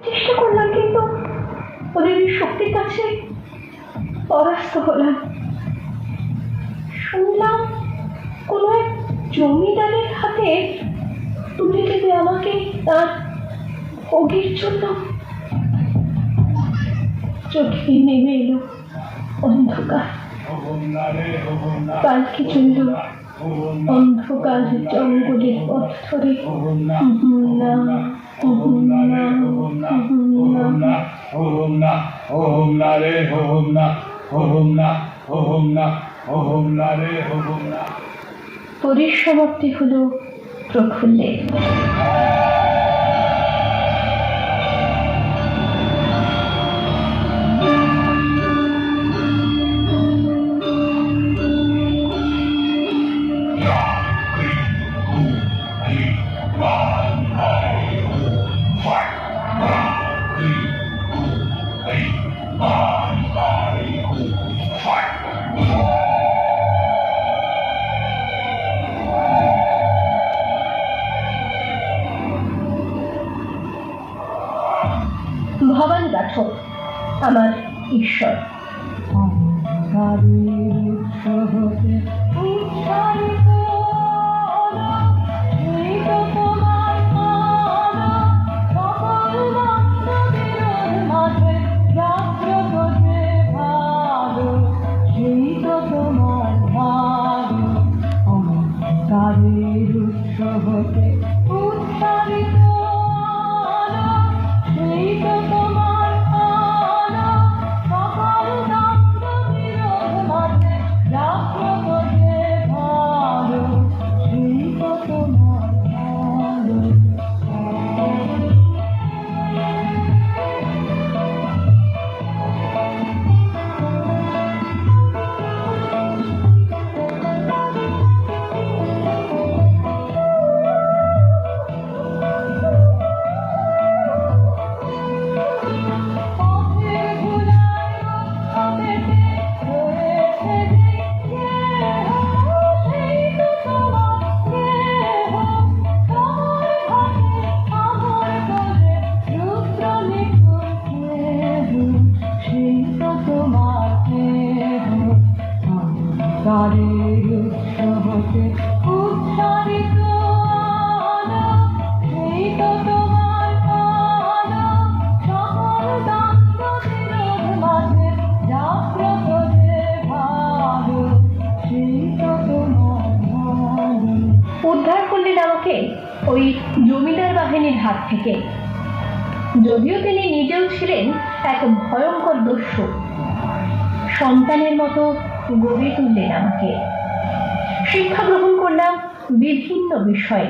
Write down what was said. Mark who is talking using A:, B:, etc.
A: চেষ্টা করলাম, কিন্তু ওদের শক্তির কাছে পরাস্ত হলাম। শুনলাম কোন এক জমিদারের হাতে তুলে দেবে আমাকে তার ভোগের জন্য। চোখে নেমে এলো অন্ধকার, পালকি চলল অন্ধকার জঙ্গলের পথ ধরে। পরিসমাপ্তি হলো প্রফুল্লের। ভবানী রাঠোর আমার ঈশ্বর। উদ্ধার করলেন আমাকে ওই জমিদার বাহিনীর হাত থেকে। যদিও তিনি নিজেও ছিলেন এক ভয়ঙ্কর দস্যু, সন্তানের মতো গড়ে তুললেন আমাকে। শিক্ষা গ্রহণ করলাম বিভিন্ন বিষয়ে।